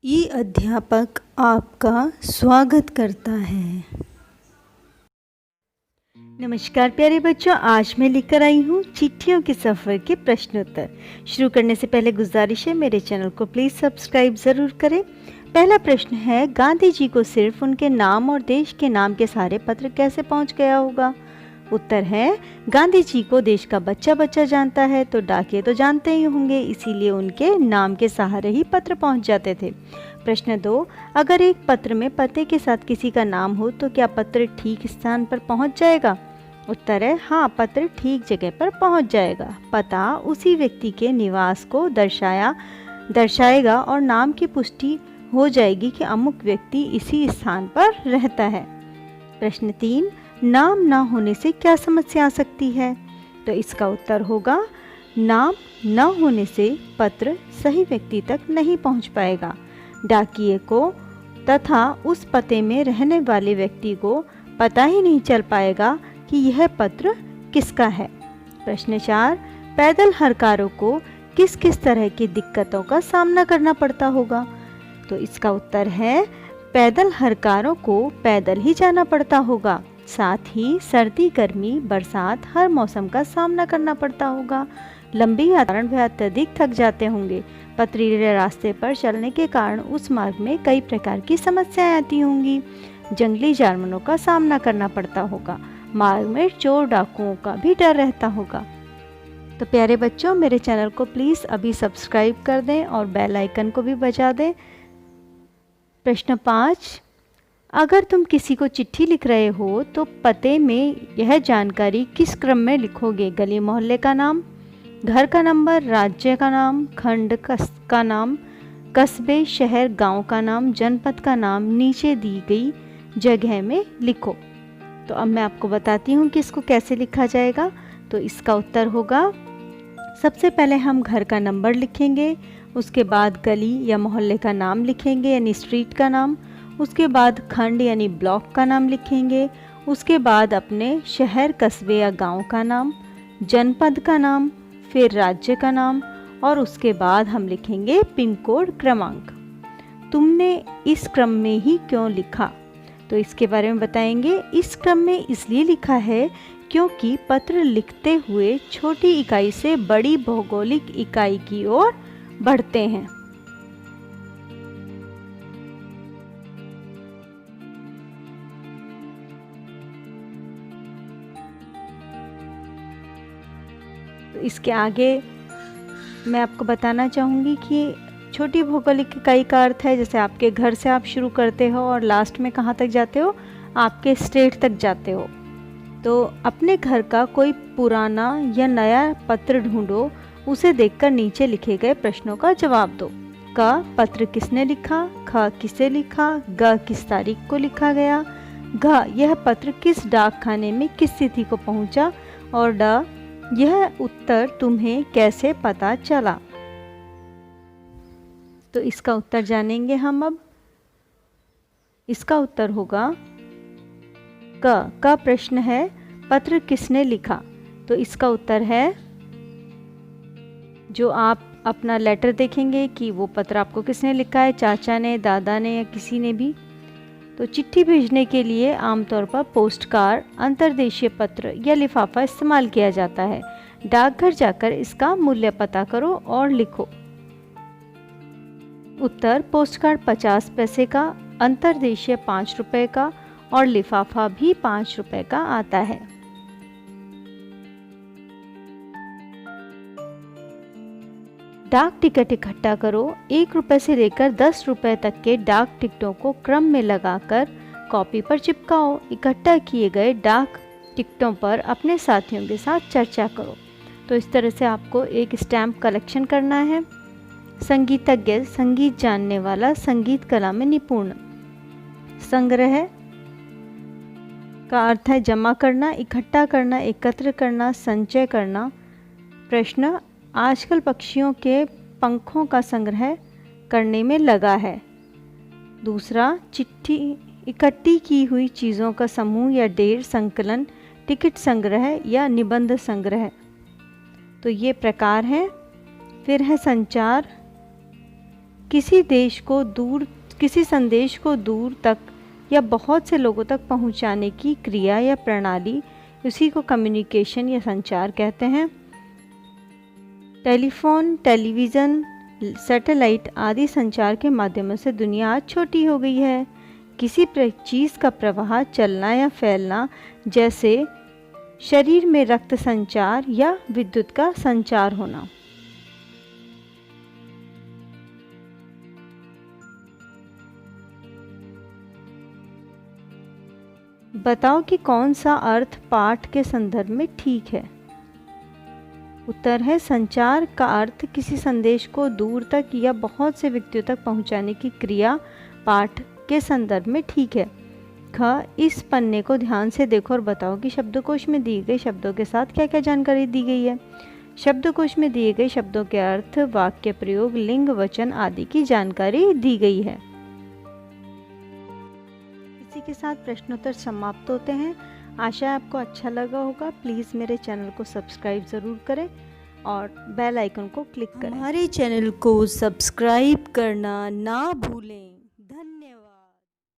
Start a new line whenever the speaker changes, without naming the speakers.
ई अध्यापक आपका स्वागत करता है। नमस्कार प्यारे बच्चों, आज मैं लेकर आई हूँ चिट्ठियों के सफ़र के प्रश्नोत्तर। शुरू करने से पहले गुजारिश है, मेरे चैनल को प्लीज़ सब्सक्राइब ज़रूर करें। पहला प्रश्न है, गांधी जी को सिर्फ उनके नाम और देश के नाम के सारे पत्र कैसे पहुँच गया होगा? उत्तर है, गांधी जी को देश का बच्चा बच्चा जानता है, तो डाकिये तो जानते ही होंगे, इसीलिए उनके नाम के सहारे ही पत्र पहुंच जाते थे। प्रश्न 2, अगर एक पत्र में पते के साथ किसी का नाम हो तो क्या पत्र ठीक स्थान पर पहुंच जाएगा? उत्तर है, हाँ, पत्र ठीक जगह पर पहुंच जाएगा। पता उसी व्यक्ति के निवास को दर्शाएगा और नाम की पुष्टि हो जाएगी कि अमुक व्यक्ति इसी स्थान पर रहता है। प्रश्न 3, नाम न होने से क्या समस्या आ सकती है? तो इसका उत्तर होगा, नाम न होने से पत्र सही व्यक्ति तक नहीं पहुंच पाएगा। डाकिये को तथा उस पते में रहने वाले व्यक्ति को पता ही नहीं चल पाएगा कि यह पत्र किसका है। प्रश्न 4, पैदल हरकारों को किस किस तरह की दिक्कतों का सामना करना पड़ता होगा? तो इसका उत्तर है, पैदल हरकारों को पैदल ही जाना पड़ता होगा। साथ ही सर्दी, गर्मी, बरसात हर मौसम का सामना करना पड़ता होगा। लंबी यात्रा में अत्यधिक थक जाते होंगे। पथरीले रास्ते पर चलने के कारण उस मार्ग में कई प्रकार की समस्याएं आती होंगी। जंगली जानवरों का सामना करना पड़ता होगा। मार्ग में चोर डाकुओं का भी डर रहता होगा। तो प्यारे बच्चों, मेरे चैनल को प्लीज़ अभी सब्सक्राइब कर दें और बेल आइकन को भी बजा दें। प्रश्न 5, अगर तुम किसी को चिट्ठी लिख रहे हो तो पते में यह जानकारी किस क्रम में लिखोगे? गली मोहल्ले का नाम, घर का नंबर, राज्य का नाम, खंड का नाम, कस्बे, शहर, गांव का नाम, जनपद का नाम नीचे दी गई जगह में लिखो। तो अब मैं आपको बताती हूँ कि इसको कैसे लिखा जाएगा। तो इसका उत्तर होगा, सबसे पहले हम घर का नंबर लिखेंगे, उसके बाद गली या मोहल्ले का नाम लिखेंगे यानी स्ट्रीट का नाम, उसके बाद खंड यानी ब्लॉक का नाम लिखेंगे, उसके बाद अपने शहर, कस्बे या गांव का नाम, जनपद का नाम, फिर राज्य का नाम और उसके बाद हम लिखेंगे पिन कोड क्रमांक। तुमने इस क्रम में ही क्यों लिखा? तो इसके बारे में बताएंगे। इस क्रम में इसलिए लिखा है क्योंकि पत्र लिखते हुए छोटी इकाई से बड़ी भौगोलिक इकाई की ओर बढ़ते हैं। तो इसके आगे मैं आपको बताना चाहूँगी कि छोटी भौगोलिक इकाई का अर्थ है, जैसे आपके घर से आप शुरू करते हो और लास्ट में कहाँ तक जाते हो? आपके स्टेट तक जाते हो। तो अपने घर का कोई पुराना या नया पत्र ढूंढो, उसे देखकर नीचे लिखे गए प्रश्नों का जवाब दो। क, पत्र किसने लिखा? ख, किसे लिखा? ग, किस तारीख को लिखा गया? घ, यह पत्र किस डाकखाने में किस तिथि को पहुंचा? और ड, यह उत्तर तुम्हें कैसे पता चला? तो इसका उत्तर जानेंगे हम अब। इसका उत्तर होगा क का प्रश्न है, पत्र किसने लिखा? तो इसका उत्तर है, जो आप अपना लेटर देखेंगे कि वो पत्र आपको किसने लिखा है, चाचा ने, दादा ने या किसी ने भी। तो चिट्ठी भेजने के लिए आमतौर पर पोस्ट कार्ड, अंतर्देशीय पत्र या लिफाफा इस्तेमाल किया जाता है। डाकघर जाकर इसका मूल्य पता करो और लिखो। उत्तर, पोस्ट कार्ड 50 पैसे का, अंतर्देशीय 5 रुपए का और लिफाफा भी 5 रुपए का आता है। डाक टिकट इकट्ठा करो। 1 रुपए से लेकर 10 रुपए तक के डाक टिकटों को क्रम में लगाकर कॉपी पर चिपकाओ। इकट्ठा किए गए डाक टिकटों पर अपने साथियों के साथ चर्चा करो। तो इस तरह से आपको एक स्टैम्प कलेक्शन करना है। संगीतज्ञ, संगीत जानने वाला, संगीत कला में निपुण। संग्रह का अर्थ है जमा करना, इकट्ठा करना, एकत्र करना, संचय करना। प्रश्न, आजकल पक्षियों के पंखों का संग्रह करने में लगा है। दूसरा, चिट्ठी, इकट्ठी की हुई चीज़ों का समूह या ढेर, संकलन, टिकट संग्रह या निबंध संग्रह। तो ये प्रकार हैं। फिर है संचार, किसी संदेश को दूर तक या बहुत से लोगों तक पहुंचाने की क्रिया या प्रणाली, उसी को कम्युनिकेशन या संचार कहते हैं। टेलीफोन, टेलीविज़न, सैटेलाइट आदि संचार के माध्यमों से दुनिया आज छोटी हो गई है। किसी चीज़ का प्रवाह, चलना या फैलना, जैसे शरीर में रक्त संचार या विद्युत का संचार होना। बताओ कि कौन सा अर्थ पाठ के संदर्भ में ठीक है। उत्तर है संचार का अर्थ किसी संदेश को दूर तक या बहुत से व्यक्तियों तक पहुंचाने की क्रिया पाठ के संदर्भ में ठीक है। ख, इस पन्ने को ध्यान से देखो और बताओ कि शब्दकोश में दिए गए शब्दों के साथ क्या क्या जानकारी दी गई है। शब्दकोश में दिए गए शब्दों के अर्थ, वाक्य प्रयोग, लिंग, वचन आदि की जानकारी दी गई है। इसी के साथ प्रश्नोत्तर समाप्त होते हैं। आशा है आपको अच्छा लगा होगा। प्लीज़ मेरे चैनल को सब्सक्राइब ज़रूर करें और बेल आइकन को क्लिक करें। हमारे चैनल को सब्सक्राइब करना ना भूलें।